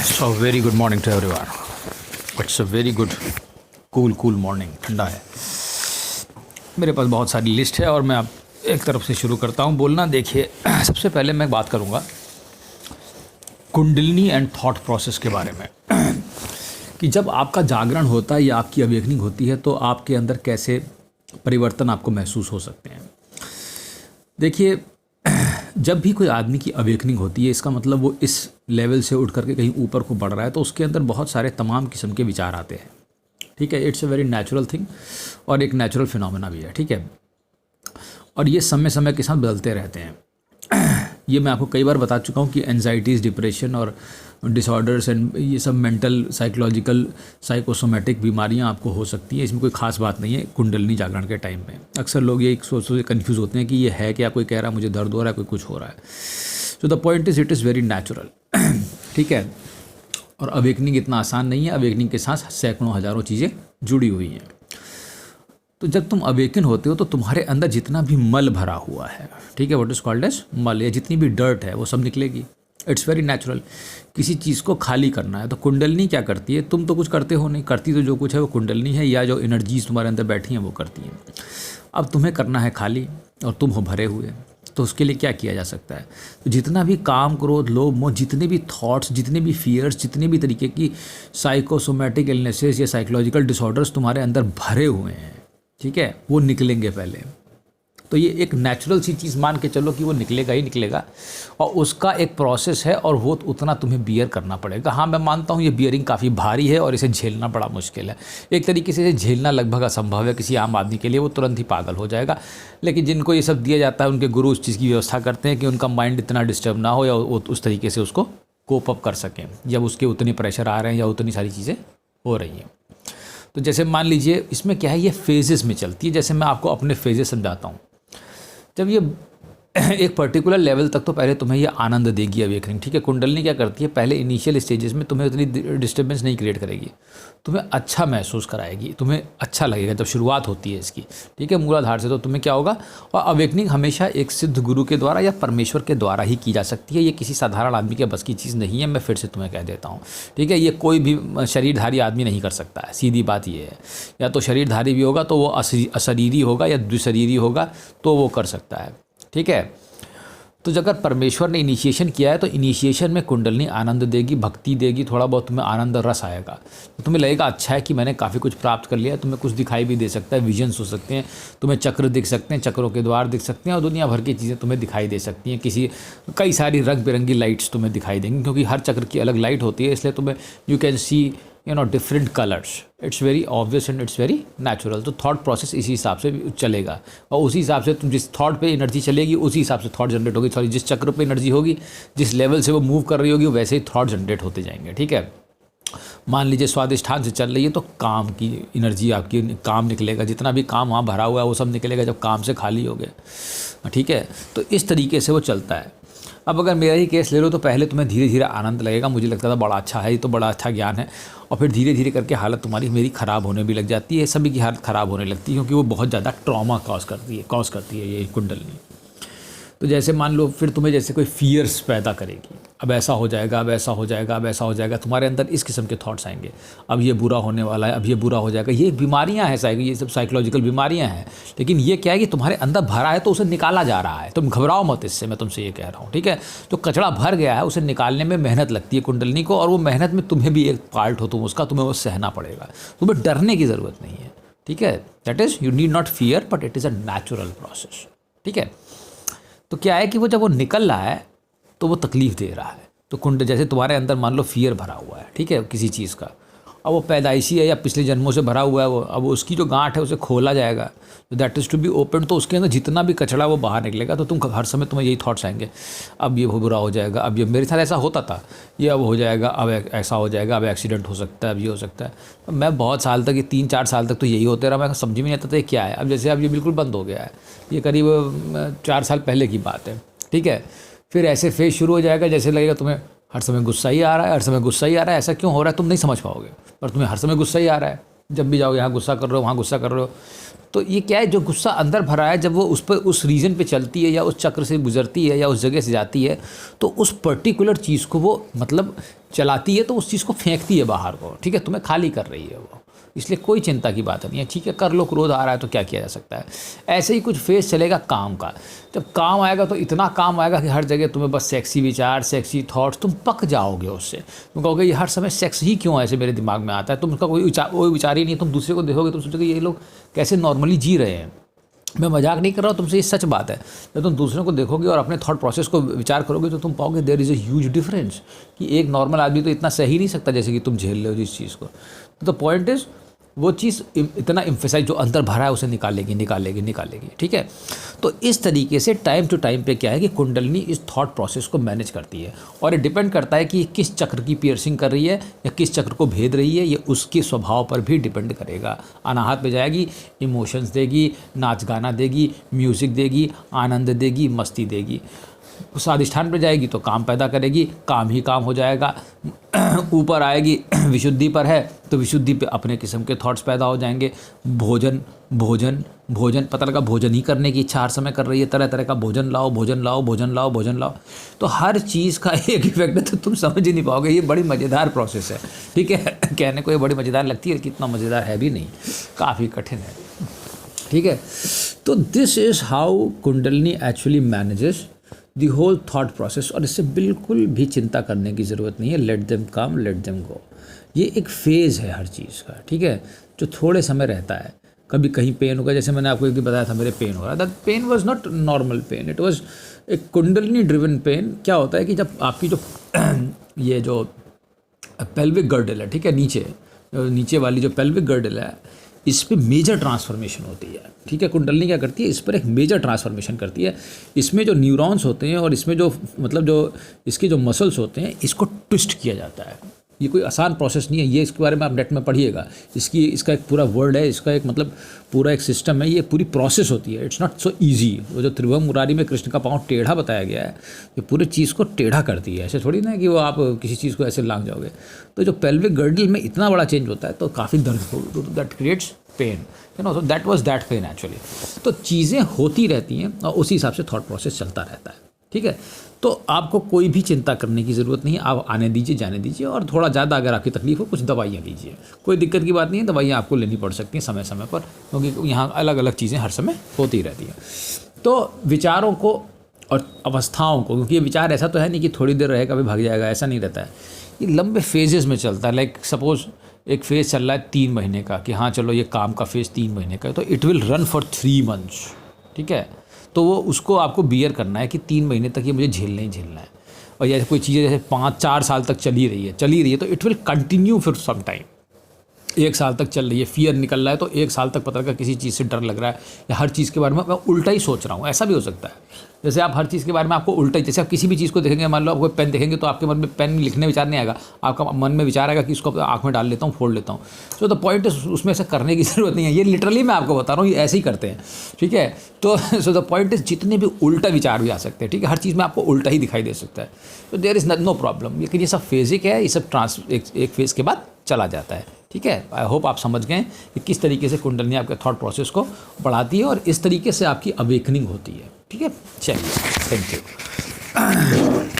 So very good morning to everyone. It's a very good cool morning, ठंडा है। मेरे पास बहुत सारी लिस्ट है और मैं अब एक तरफ से शुरू करता हूँ बोलना। देखिए, सबसे पहले मैं बात करूँगा कुंडलिनी एंड थॉट प्रोसेस के बारे में कि जब आपका जागरण होता है या आपकी अवेकनिंग होती है तो आपके अंदर कैसे परिवर्तन आपको महसूस हो सकते हैं। देखिए, जब भी कोई आदमी की अवेकनिंग होती है, इसका मतलब वो इस लेवल से उठ करके कहीं ऊपर को बढ़ रहा है, तो उसके अंदर बहुत सारे तमाम किस्म के विचार आते हैं। ठीक है, it's a very natural thing और एक नेचुरल फिनोमेना भी है। ठीक है, और ये समय समय के साथ बदलते रहते हैं। ये मैं आपको कई बार बता चुका हूँ कि एंजाइटीज़, डिप्रेशन और डिसऑर्डर्स एंड ये सब मेंटल, साइकोलॉजिकल, साइकोसोमेटिक बीमारियां आपको हो सकती हैं। इसमें कोई खास बात नहीं है कुंडलिनी जागरण के टाइम में। अक्सर लोग ये सोच कन्फ्यूज़ होते हैं कि ये है क्या, कोई कह रहा है मुझे दर्द हो रहा है, कोई कुछ हो रहा है। So the point is it is very natural. ठीक है, और अवेकनिंग इतना आसान नहीं है। अवेकनिंग के साथ सैकड़ों हज़ारों चीज़ें जुड़ी हुई हैं। तो जब तुम अवेकन होते हो तो तुम्हारे अंदर जितना भी मल भरा हुआ है, ठीक है, व्हाट इज़ कॉल्ड एज मल, या जितनी भी डर्ट है वो सब निकलेगी। It's very natural. किसी चीज़ को खाली करना है तो कुंडलिनी क्या करती है? तुम तो कुछ करते हो नहीं, करती तो जो कुछ है वो कुंडलिनी है, या जो एनर्जीज तुम्हारे अंदर बैठी हैं वो करती हैं। अब तुम्हें करना है खाली और तुम हो भरे हुए, तो उसके लिए क्या किया जा सकता है? तो जितना भी काम, क्रोध, लोभ, मोह, जितने भी थॉट्स, जितने भी फियर्स, जितने भी तरीके की साइकोसोमेटिक इलनेसेस या साइकोलॉजिकल डिसऑर्डर्स तुम्हारे अंदर भरे हुए हैं, ठीक है, वो निकलेंगे पहले। तो ये एक नेचुरल सी चीज़ मान के चलो कि वो निकलेगा ही निकलेगा, और उसका एक प्रोसेस है और वो उतना तुम्हें बियर करना पड़ेगा। हाँ, मैं मानता हूँ ये बियरिंग काफ़ी भारी है और इसे झेलना बड़ा मुश्किल है। एक तरीके से इसे झेलना लगभग असंभव है किसी आम आदमी के लिए, वो तुरंत ही पागल हो जाएगा। लेकिन जिनको ये सब दिया जाता है, उनके गुरु उस चीज़ की व्यवस्था करते हैं कि उनका माइंड इतना डिस्टर्ब ना हो या उस तरीके से उसको कोप अप कर सकें जब उसके उतने प्रेशर आ रहे हैं या उतनी सारी चीज़ें हो रही हैं। तो जैसे मान लीजिए, इसमें क्या है, ये फेजेस में चलती है। जैसे मैं आपको अपने फेजेस समझाता हूँ। जब ये एक पर्टिकुलर लेवल तक तो पहले तुम्हें ये आनंद देगी अवेकनिंग। ठीक है, कुंडलिनी क्या करती है, पहले इनिशियल स्टेजेस में तुम्हें उतनी डिस्टर्बेंस नहीं क्रिएट करेगी, तुम्हें अच्छा महसूस कराएगी, तुम्हें अच्छा लगेगा जब शुरुआत होती है इसकी। ठीक है, मूलाधार से। तो तुम्हें क्या होगा, और अवेकनिंग हमेशा एक सिद्ध गुरु के द्वारा या परमेश्वर के द्वारा ही की जा सकती है। ये किसी साधारण आदमी के बस की चीज़ नहीं है, मैं फिर से तुम्हें कह देता हूँ। ठीक है, ये कोई भी शरीरधारी आदमी नहीं कर सकता है, सीधी बात ये है। या तो शरीरधारी भी होगा तो वो अशरीरी होगा, या द्विशरीरी होगा तो वो कर सकता है। ठीक है, तो अगर परमेश्वर ने इनिशिएशन किया है तो इनिशिएशन में कुंडलिनी आनंद देगी, भक्ति देगी, थोड़ा बहुत तुम्हें आनंद रस आएगा, तो तुम्हें लगेगा अच्छा है कि मैंने काफ़ी कुछ प्राप्त कर लिया है। तुम्हें कुछ दिखाई भी दे सकता है, विजन्स हो सकते हैं, तुम्हें चक्र दिख सकते हैं, चक्रों के द्वार दिख सकते हैं, और दुनिया भर की चीज़ें तुम्हें दिखाई दे सकती हैं। कई सारी रंग बिरंगी लाइट्स तुम्हें दिखाई देंगी, क्योंकि हर चक्र की अलग लाइट होती है, इसलिए तुम्हें you can see different colours. It's very obvious and it's very natural. तो थॉट प्रोसेस इसी हिसाब से चलेगा, और उसी हिसाब से तुम जिस थॉट पे एनर्जी चलेगी उसी हिसाब से थॉट जनरेट होगी। सॉरी, जिस चक्र पे एनर्जी होगी, जिस लेवल से वो मूव कर रही होगी, वैसे ही थॉट जनरेट होते जाएंगे। ठीक है, मान लीजिए स्वादिष्ठान से चल रही है तो काम की एनर्जी, आपकी काम निकलेगा, जितना भी काम वहाँ भरा हुआ है वो सब निकलेगा जब काम से खाली हो गए। ठीक है, तो इस तरीके से वो चलता है। अब अगर मेरा ही केस ले लो तो पहले तुम्हें धीरे धीरे आनंद लगेगा, मुझे लगता था बड़ा अच्छा है, ये तो बड़ा अच्छा ज्ञान है, और फिर धीरे धीरे करके हालत तुम्हारी मेरी ख़राब होने भी लग जाती है। सभी की हालत ख़राब होने लगती है, क्योंकि वो बहुत ज़्यादा ट्रॉमा कॉज करती है ये कुंडलिनी। तो जैसे मान लो, फिर तुम्हें जैसे कोई फियर्स पैदा करेगी, अब ऐसा हो जाएगा, अब ऐसा हो जाएगा, अब ऐसा हो जाएगा, तुम्हारे अंदर इस किस्म के थॉट्स आएंगे, अब ये बुरा होने वाला है, अब ये बुरा हो जाएगा। ये बीमारियां हैं, ये सब साइकोलॉजिकल बीमारियां हैं। लेकिन ये क्या है कि तुम्हारे अंदर भरा है तो उसे निकाला जा रहा है। तुम घबराओ मत इससे, मैं तुमसे ये कह रहा हूँ। ठीक है, जो कचरा भर गया है उसे निकालने में मेहनत लगती है कुंडलिनी को, और वो मेहनत में तुम्हें भी एक पार्ट हो तुम उसका, तुम्हें वो सहना पड़ेगा। तुम्हें डरने की ज़रूरत नहीं है। ठीक है, that is, you need not fear, but it is a natural process. ठीक है, तो क्या है कि वो जब वो निकल रहा है तो वो तकलीफ़ दे रहा है। तो जैसे तुम्हारे अंदर मान लो फियर भरा हुआ है, ठीक है, किसी चीज़ का, अब वो पैदाइशी है या पिछले जन्मों से भरा हुआ है, वो अब उसकी जो गांठ है उसे खोला जाएगा, तो that is to be open. तो उसके अंदर जितना भी कचरा वो बाहर निकलेगा, तो तुम हर समय तुम्हें यही थॉट्स आएंगे, अब ये बुरा हो जाएगा, अब ये मेरे साथ ऐसा होता था, ये अब हो जाएगा, अब ऐसा हो जाएगा, अब एक्सीडेंट हो सकता है, अब ये हो सकता है। मैं बहुत साल तक, ये 3-4 साल तक तो यही होते रहा, मैं समझ में नहीं आता था ये क्या है। अब जैसे अब ये बिल्कुल बंद हो गया है, ये करीब 4 साल पहले की बात है। ठीक है, फिर ऐसे फेज शुरू हो जाएगा, जैसे लगेगा तुम्हें हर समय गुस्सा ही आ रहा है, हर समय गुस्सा ही आ रहा है। ऐसा क्यों हो रहा है तुम नहीं समझ पाओगे, पर तुम्हें हर समय गुस्सा ही आ रहा है। जब भी जाओगे यहाँ गुस्सा कर रहे हो, वहाँ गुस्सा कर रहे हो। तो ये क्या है, जो गुस्सा अंदर भरा है, जब वो उस पर, उस रीजन पे चलती है या उस चक्र से गुजरती है या उस जगह से जाती है, तो उस पर्टिकुलर चीज़ को वो मतलब चलाती है तो उस चीज़ को फेंकती है बाहर को, ठीक है, तुम्हें खाली कर रही है वो, इसलिए कोई चिंता की बात नहीं है, ठीक है, कर लो, क्रोध आ रहा है तो क्या किया जा सकता है। ऐसे ही कुछ फेज चलेगा काम का, जब काम आएगा तो इतना काम आएगा कि हर जगह तुम्हें बस सेक्सी विचार, सेक्सी थॉट्स, तुम पक जाओगे उससे, तुम कहोगे ये हर समय सेक्स ही क्यों ऐसे मेरे दिमाग में आता है, तुम उसका कोई विचार ही नहीं, तुम दूसरे को देखोगे, तुम सोचोगे ये लोग कैसे नॉर्मली जी रहे हैं। मैं मजाक नहीं कर रहा हूँ तुमसे, ये सच बात है। जब तुम दूसरों को देखोगे और अपने थॉट प्रोसेस को विचार करोगे तो तुम पाओगे there is a huge difference, कि एक नॉर्मल आदमी तो इतना सही नहीं सकता जैसे कि तुम झेल रहे हो जिस चीज़ को। तो द पॉइंट इज़ वो चीज़ इतना इम्फेसाइज जो अंदर भरा है उसे निकालेगी, ठीक है। तो इस तरीके से टाइम टू टाइम पे क्या है कि कुंडलिनी इस थॉट प्रोसेस को मैनेज करती है, और ये डिपेंड करता है कि किस चक्र की पियर्सिंग कर रही है या किस चक्र को भेद रही है, ये उसके स्वभाव पर भी डिपेंड करेगा। अनाहत में जाएगी, इमोशंस देगी, नाच गाना देगी, म्यूज़िक देगी, आनंद देगी, मस्ती देगी। स्वादिष्ठान पर जाएगी तो काम पैदा करेगी, काम ही काम हो जाएगा। ऊपर आएगी, विशुद्धि पर है तो विशुद्धि पे अपने किस्म के थॉट्स पैदा हो जाएंगे। भोजन भोजन भोजन, पता लगा भोजन ही करने की इच्छा हर समय कर रही है, तरह तरह का भोजन लाओ, भोजन लाओ, भोजन लाओ, भोजन लाओ, तो हर चीज़ का एक इफेक्ट है, तो तुम समझ ही नहीं पाओगे। ये बड़ी मज़ेदार प्रोसेस है, ठीक है। कहने को ये बड़ी मज़ेदार लगती है, कितना मज़ेदार है भी नहीं, काफ़ी कठिन है, ठीक है। तो this is how kundalini actually manages the whole thought process, और इससे बिल्कुल भी चिंता करने की ज़रूरत नहीं है। Let them come, let them go. ये एक फेज़ है हर चीज़ का, ठीक है, जो थोड़े समय रहता है। कभी कहीं पेन होगा, जैसे मैंने आपको एक दिन बताया था मेरे पेन हो रहा था, pain was not normal pain, it was एक कुंडलिनी ड्रिवन पेन। क्या होता है कि जब आपकी जो ये जो पेल्विक गर्डल है, ठीक है, नीचे वाली जो पेल्विक गर्डल है, इस पर मेजर ट्रांसफॉर्मेशन होती है, ठीक है। कुंडलिनी क्या करती है, इस पर एक मेजर ट्रांसफॉर्मेशन करती है। इसमें जो न्यूरॉन्स होते हैं और इसमें जो मतलब जो इसके जो मसल्स होते हैं, इसको ट्विस्ट किया जाता है। ये कोई आसान प्रोसेस नहीं है, ये इसके बारे में आप नेट में पढ़िएगा, इसका एक पूरा वर्ड है, इसका एक मतलब पूरा एक सिस्टम है, ये पूरी प्रोसेस होती है। It's not so easy. वो जो त्रिभुवन मुरारी में कृष्ण का पाँव टेढ़ा बताया गया है, ये पूरी चीज़ को टेढ़ा करती है। ऐसे थोड़ी ना कि वो आप किसी चीज़ को ऐसे लांग जाओगे। तो जो पेल्विक गर्डल में इतना बड़ा चेंज होता है तो काफ़ी दर्द हो, that creates pain, you know, so that was that pain actually. तो चीज़ें होती रहती हैं और उसी हिसाब से थॉट प्रोसेस चलता रहता है, ठीक है। तो आपको कोई भी चिंता करने की ज़रूरत नहीं है, आप आने दीजिए, जाने दीजिए, और थोड़ा ज़्यादा अगर आपकी तकलीफ हो कुछ दवाइयाँ लीजिए, कोई दिक्कत की बात नहीं है, दवाइयाँ आपको लेनी पड़ सकती हैं समय समय पर, क्योंकि यहाँ अलग अलग चीज़ें हर समय होती रहती हैं। तो विचारों को और अवस्थाओं को, क्योंकि ये विचार ऐसा तो है नहीं कि थोड़ी देर रहेगा फिर भाग जाएगा, ऐसा नहीं रहता है, ये लंबे फेजेस में चलता है। लाइक सपोज एक फेज़ चल रहा है 3 महीने का, कि हाँ चलो ये काम का फेज़ 3 महीने का है, तो it will run for 3 months, ठीक है। तो वो उसको आपको बियर करना है कि 3 महीने तक ये मुझे झेलना ही झेलना है। और जैसे कोई चीज़ें जैसे 5-4 साल तक चली रही है तो it will continue for some time. 1 साल तक चल रही है, फियर निकल रहा है, तो 1 साल तक पता लगा किसी चीज़ से डर लग रहा है, या हर चीज़ के बारे में मैं उल्टा ही सोच रहा हूँ, ऐसा भी हो सकता है। जैसे आप हर चीज़ के बारे में आपको उल्टा ही, जैसे आप किसी भी चीज़ को देखेंगे, मान लो आप कोई पेन देखेंगे तो आपके मन में पेन लिखने विचार नहीं आएगा, आपका मन में विचार आएगा कि इसको आँख में डाल लेता हूँ, फोड़ लेता हूँ। सो द पॉइंट इज उसमें ऐसा करने की ज़रूरत नहीं है, ये लिटरली मैं आपको बता रहा हूँ, ये ऐसे ही करते हैं, ठीक है। तो सो द पॉइंट इज जितने भी उल्टा विचार भी आ सकते हैं, ठीक है, हर चीज़ में आपको उल्टा ही दिखाई दे सकता है, तो देयर इज़ नो प्रॉब्लम। लेकिन ये सब फेजिक है, ये सब एक फेज़ के बाद चला जाता है, ठीक है। आई होप आप समझ गए कि किस तरीके से कुंडलिनी आपके थॉट प्रोसेस को बढ़ाती है और इस तरीके से आपकी अवेकनिंग होती है, ठीक है। चलिए, थैंक यू।